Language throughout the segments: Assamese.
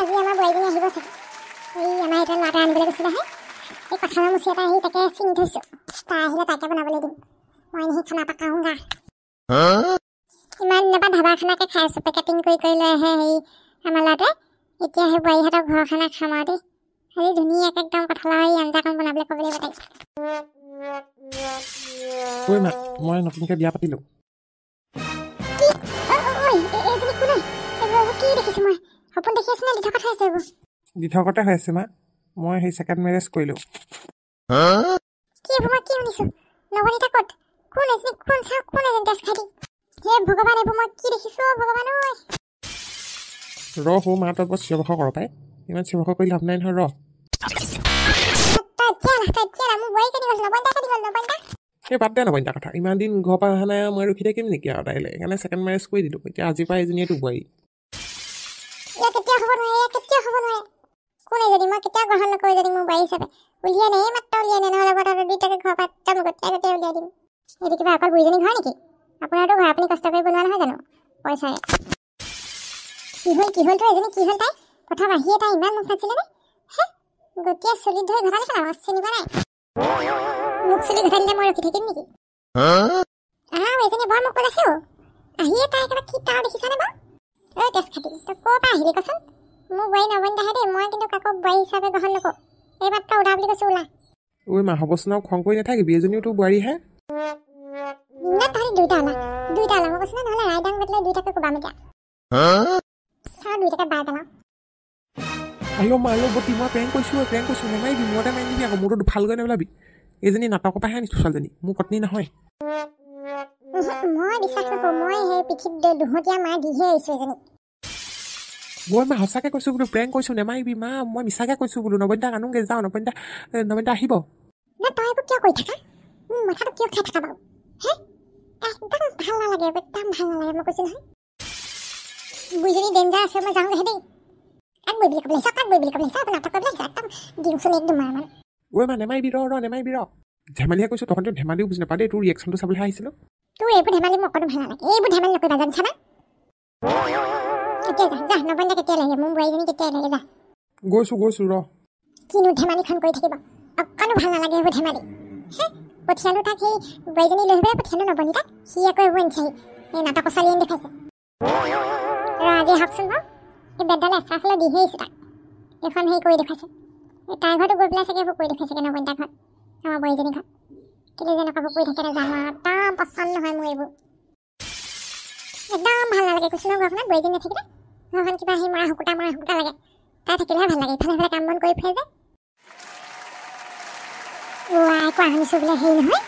আজি আমাৰ বোৱাৰীজনী আহিব চাগে। এই আমাৰ এটা ল'ৰা আনিবলৈ গৈছিলে হে। এই কঁঠালৰ মুচি এটা আহি তাকে চিঙি থৈছোঁ। তাই আহিলে তাকে বনাবলৈ দিম। মই এনেই খানা পাকাওঁ গা। ইমান দিনৰ ধাবা খানাকে খাই আছোঁ। পেকেটিং কৰি লৈ আহে হেৰি আমাৰ ল'ৰাটোৱে। এতিয়া সেই বোৱাৰীহঁতৰ ঘৰৰ খানা খাম আৰু দেই। আজি ধুনীয়াকৈ একদম কঁঠালৰ এই আঞ্জাকণ বনাবলৈ ক'ব লাগিব তাইক। ঐ মা, মই নতুনকৈ বিয়া পাতিলোঁ। এইজনী কোন হয়? এইবোৰ কি দেখিছোঁ মই? সপোন দেখি আছোঁ নে দি থকা ঠাই আছে এইবোৰ? দিঠকতে হৈ আছে মা। মই সেই ছেকেণ্ড মেৰেজ কৰিলোঁ। কি এইবোৰ মই কি শুনিছোঁ? নৱনীতা ক'ত? কোন এজনী? কোন চাওঁ? কোন এজনী তেজ খাই দি? হে ভগৱান, এইবোৰ মই কি দেখিছোঁ? ভগৱান ঐ! সৌ মা, তই বৰ চিঞৰ বাখৰ কৰ পাই। ইমান চিঞৰ বাখৰ কৰি লাভ নাই নহয়। তই এতিয়া মোৰ বোৱাৰী কেনি গ'ল? নৱনীতা কেনি গ'ল? নৱনীতা? সেই বাদ দে নবনীতা কথা। ইমান দিন ঘৰৰ পৰা অহা নাই, মই ৰখি থাকিম নেকি আৰু তাইলৈ? সেইকাৰণে ছেকেণ্ড মেৰেজ কৰি দিলোঁ। এতিয়া আজিৰ পৰা এইজনীয়ে তোৰ বোৱাৰী। কেতিয়াও হ'ব নোৱাৰে। কোন এজনী? মই কেতিয়াও গ্ৰহণ নকৰোঁ এজনী মোৰ বোৱাৰী হিচাপে। উলিয়াই নে? মাত্ৰ উলিয়াই নে? নহ'লে কথা দুইটাকে ঘৰৰ পৰা একদম গোটেই উলিয়াই দিম। এইটো কিবা অকল বুঢ়ীজনী ঘৰ নেকি? আপোনাৰতো ঘৰ, আপুনি কষ্ট কৰি বনোৱা নহয় জানো পইচাৰে? কি হ'ল তোৰ এজনী? কি হ'ল তাই? প্ৰথম আহিয়ে তাই ইমান মুখ নাছিলে নে? হে গোটেই চুলিত ধৰি ঘটালি পেলাম। চিনিব নাই? মোক চুলি ঘটাই দিলে মই ৰখি থাকিম নেকি? এজনী বৰ মোক পেলাইছে অ'। আহিয়ে তাই একেবাৰে কি তাৰ দেখিছানে বাৰু? ঐ তেজ খাটি, তই ক'ৰ পৰা আহিলি কচোন? মোৰ বোৱাৰী নৱনীতাহে দেই। মই কিন্তু কাকো বোৱাৰী হিচাপে গ্ৰহণ নকৰোঁ। এই মাত্ৰ উঠা বুলি কৈছোঁ, ওলা। ঐ মা, হ'বচোন আৰু খং কৰি নাথাকিবি। এজনীও তোৰ বোৱাৰীহে। না তহঁতি দুইটা ওলা মই কৈছোঁ নহ'লে ৰাইডাং বেটলে দুইটাকে কোবাম এতিয়া। চাওঁ দুইটাকে বাই পেলাওঁ। আহিও মা, বটি মই প্ৰেংক কৰিছোঁ। নেমাৰিবি, মূৰতে মাৰি দিবি আকৌ। মোৰতো ভালকৈ নেপেলাবি। এইজনী নাটকৰ পৰাহে আনিছোঁ ছোৱালীজনী, মোৰ পত্নী নহয়। মই বিশ্বাস নকৰোঁ। মই সেই পিঠিত দুহতীয়া মাৰ দিহে আহিছোঁ এজনীক। মই মা সঁচাকৈ কৈছোঁ বোলো, প্ৰেংক কৰিছোঁ, নেমাৰিবি মা। মই মিছাকৈ কৈছোঁ বোলো। নৱনীতাক আনোগৈ, যাওঁ। নৱনীতা আহিব। না তই এইবোৰ কিয় কৰি থাকা? মাথাটো কিয় খাই থাকা বাৰু? হে একদম ভাল নালাগে। মই কৈছোঁ নহয়, বুঢ়ীজনী ডেঞ্জাৰ আছে। মই যাওঁগৈহে দেই। কাক বৈ বুলি ক'বলৈ আহিছ? নাটক কৰিবলৈ আহিছ? একদম দিওঁচোন এক দুমাৰমান। ঐ মা, নেমাৰিবি নেমাৰিবি ৰ। ধেমালিহে কৈছোঁ, তহঁতে ধেমালিও বুজি নাপাওঁ দেই। তোৰ ৰিয়েকশ্যনটো চাবলৈ আহিছিলোঁ। তোৰ এইবোৰ ধেমালি মোৰ অকণো ভাল নালাগে। এইবোৰ ধেমালি নকৰিবা, জানিছা না? এতিয়া যা। নৱনীতা কেতিয়া লাগে? মোৰ বোৱাৰীজনী কেতিয়া লাগে? যা। গৈছোঁ ৰ। কিনো ধেমালিখন কৰি থাকিব? অকণো ভাল নালাগে এইবোৰ ধেমালি। হে পঠিয়ালোঁ তাক, সেই বোৱাৰীজনী লৈ আহিবলৈ পঠিয়ালোঁ নৱনীতাক। সি আকৌ এইবোৰ আনিছেহি। এই নাটকৰ ছোৱালী আনি দেখাইছে। আজি আহকচোন বাৰু। এই বেডডালে এচাৰ ফালে দিহে আহিছোঁ তাক। এইখন হেৰি কৰি দেখুৱাইছে। এই তাইৰ ঘৰতো গৈ পেলাই চাগে এইবোৰ কৰি দেখুৱাইছেগৈ নৱনীতাৰ ঘৰত, আমাৰ বোৱাৰীজনী ঘৰত। কেলৈ যে এনেকুৱাবোৰ কৰি থাকে নাজানো আৰু। একদম পচন্দ নহয় মোৰ এইবোৰ। একদম ভাল নালাগে কৈছোঁ নহয়। ঘৰখনত বোৱাৰীজনী নাথাকিলে ঘৰখন কিবা সেই মৰা শুকুতা লাগে। তাই থাকিলেহে ভাল লাগে। ইফালে কাম বন কৰি ফুৰে যে। কোৱা শুনিছোঁ বোলে হেৰি নহয়,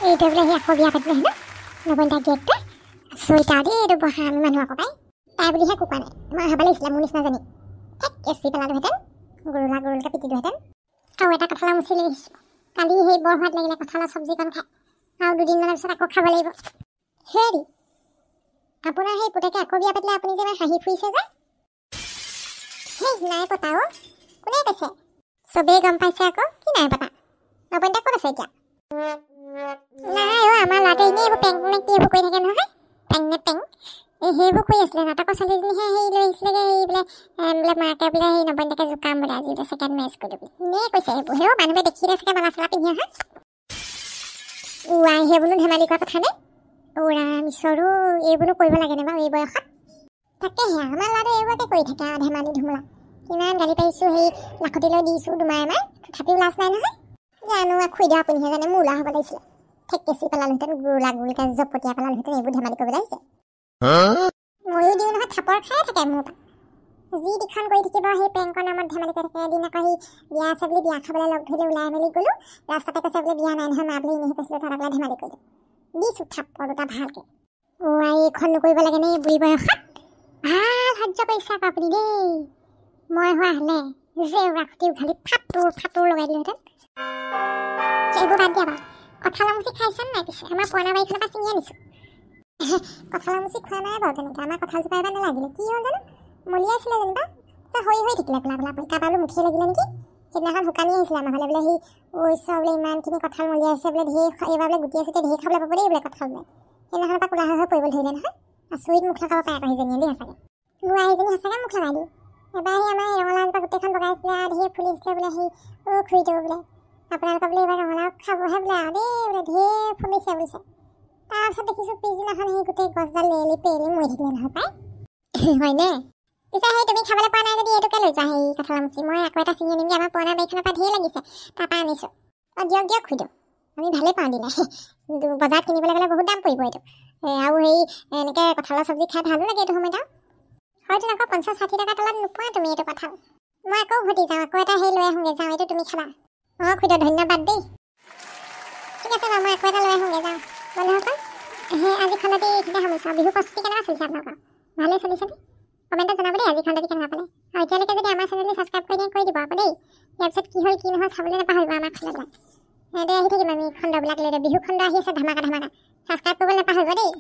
এইটো বোলে সেই আকৌ বিয়া পাতিলে হেনো নৱনীতাৰ গিয়েকটোৱে। চৰিতা দেই এইটো বহা আমি মানুহ আকৌ পাই। তাই বুলিহে কুকুৰা নাই। মই ভাব লাগিছিলে মোৰ নিচিনা জানি কেঁচি পেলালোহেঁতেন, গৰুলকৈ পিটিলোহেঁতেন। আৰু এটা কঁঠালৰ মুচি লৈ আহিছোঁ। কালি সেই বৰ সোৱাদ লাগিলে কঁঠালৰ চব্জিকণ খাই। আৰু দুদিনমানৰ পিছত আকৌ খাব লাগিব। হেৰি আপোনাৰ সেই পুতেকে আকৌ বিয়া পাতিলে, আপুনি যে ইমান হাঁহি ফুৰিছে যে? সেই নাই পতা অ'। কোনে কৈছে? চবেই গম পাইছে আকৌ। কি নাই পতা? নৱনীতা ক'ত আছে এতিয়া? নাই অ', আমাৰ ল'ৰাটোৱে এনেই এইবোৰ পেং নে কি এইবোৰ কৰি থাকে নহয়। পেং নে পেং সেইবোৰ কৰি আছিলে। নাটকৰ ছোৱালীজনীহে হেৰি লৈ আহিছিলেগৈ। সেই বোলে মাকে বোলে সেই নৱনীতাকে জোকাম বোলে, আজি বোলে ছেকেণ্ড মেৰেজ কৰিলোঁ বুলি। এনেই কৈছে এইবোৰ। সেই মানুহে দেখিলে চাগে মালা চালা পিন্ধি অহা। সেইবোৰো ধেমালি কৰা কথা নে? ঈশ্বৰো এইবোৰো কৰিব লাগেনে বাৰু এই বয়সত? তাকেহে আমাৰ ল'ৰাটোৱে এইবোৰকে কৰি থাকে আৰু ধেমালি ধুমুলা। কিমান গালি পাৰিছোঁ, সেই লাখতি লৈ দিছোঁ দুমাৰমান, তথাপিও লাজ নাই নহয়। জানো খুই দিয়া আপুনিহে জানে। মোৰ ওলা হ'ব লাগিছিলে। কেঁচি পেলালোহেঁতেন, গুৰুলকৈ জপতীয়া পেলালোহেঁতেন। এইবোৰ ধেমালি কৰিবলৈ আহিছে। ময়ো দিওঁ নহয়, থাপৰ খাই থাকে মোৰ পৰা। যি দিখন কৰি থাকিব সেই পেংকৰ নামত ধেমালি কৰি থাকে। এদিন আকৌ সেই বিয়া আছে বুলি বিয়া খাবলৈ লগ ধৰিলে, ওলাই মেলি গ'লোঁ। ৰাস্তাতে কৈছে বোলে বিয়া নাই নহয় মা বুলি এনেহে কৈছিলোঁ। তাত বোলে ধেমালি কৰিলোঁ। দিছোঁ থাপৰ দুটা ভালকৈ। এইখন নকৰিব লাগে নে বুঢ়ী বয়সত? ভাল সহ্য কৰিছে আকৌ আপুনি দেই। মই হোৱা হ'লে জেউৰা খুটি উঘালি ফাটোৰ লগাই দিলোহেঁতেন। এইবোৰ বাদ দিয়া বাৰু। কঁঠালৰ মুচি খাইছেনে নাই পিছে? আমাৰ পুৰণা বাৰীখনৰ পৰা ছিঙি আনিছোঁ। কঁঠালৰ মুচি খোৱা নাই বাৰু তেনেকৈ। আমাৰ কঁঠালজোপা এবাৰ নালাগিলে। কি হ'ল জানো? মলিয়াইছিলে যেনিবা। হৈ থাকিলে পেলা কাৰোবাৰ মুঠিয়ে লাগিলে নেকি? সেইদিনাখন শুকানি আহিছিলে আমাৰ ঘৰলৈ বোলে। সেই বোলে ইমানখিনি কঁঠাল মলিয়াইছে বোলে, এইবাৰ বোলে গুটি আছে, ঢেৰ খাবলৈ পাব দেই বোলে কঁঠাল বোলে। সেইদিনাখনৰ পৰা কোলা হৈ পৰিবলৈ ধৰিলে নহয়। আচৰিত মুখ লগাব পাৰে আকৌ সেইজনীয়ে দেই সঁচাকৈ। সেইজনী সঁচাকৈ মুখ লগাই দিয়ে। এবাৰ সেই আমাৰ ৰঙালাওজোপা গোটেইখন বগাইছিলে আৰু ঢেৰ ফুলিছিলে বোলে সেই খুৰীটো বোলে আপোনালোকৰ বোলে এইবাৰ ৰঙালাও খাবহে বোলে আৰু দেই বোলে ঢেৰ ফুলিছে বুলিছে। তাৰপিছত দেখিছোঁ পিছদিনাখন সেই গোটেই গছডাল লেৰেলি পেৰেলি মৰি থাকিলে নহয় পাই। হয়নে? পিছে সেই তুমি খাবলৈ পোৱা নাই যদি এইটোকে লৈ যোৱা সেই কঁঠালৰ মুচি। মই আকৌ এটা ছিঙি আনিমগৈ, আমাৰ পুৰণা বাৰীখনৰ পৰা ঢেৰ লাগিছে, তাৰপৰা আনিছোঁ। দিয়ক দিয়ক খুইদেউ, আমি ভালেই পাওঁ দিলে। বজাৰত কিনিবলৈ গ'লে বহুত দাম পৰিব এইটো। আৰু সেই এনেকৈ কঁঠালৰ চব্জি খাই ভালো লাগে এইটো সময়ত। হয়তো আকৌ 50-60 টকা তলত নোপোৱা তুমি এইটো কঁঠাল। মই আকৌ উভতি যাওঁ, আকৌ এটা সেই লৈ আহোঁগৈ, যাওঁ এইটো তুমি খাবা। খুইদেউ ধন্যবাদ দেই। ঠিক আছে বাৰু, মই আকৌ এটা লৈ আহোঁগৈ, যাওঁ। বন্ধুসকল, সেই আজি খণ্ডটি এইখিনিতে সামৰিছোঁ। বিহু প্ৰস্তুতি কেনেকুৱা চলিছে আপোনালোকৰ? ভালেই চলিছে নে? কমেণ্টত জনাব দেই আজি খণ্ডটি কেনেকুৱা পালে। আৰু এতিয়ালৈকে যদি আমাৰ চেনেলটো ছাবস্ক্ৰাইব কৰি দিয়ে কৰি দিব আকৌ দেই। ইয়াৰ পিছত কি হ'ল কি নহয় চাবলৈ নাপাহৰিব আমাৰ খণ্ডবিলাক। আহি থাকিম আমি খণ্ডবিলাক লৈ, বিহু খণ্ড আহি আছে ধামাকা ধামাকা। ছাবস্ক্ৰাইব কৰিবলৈ নাপাহৰিব দেই।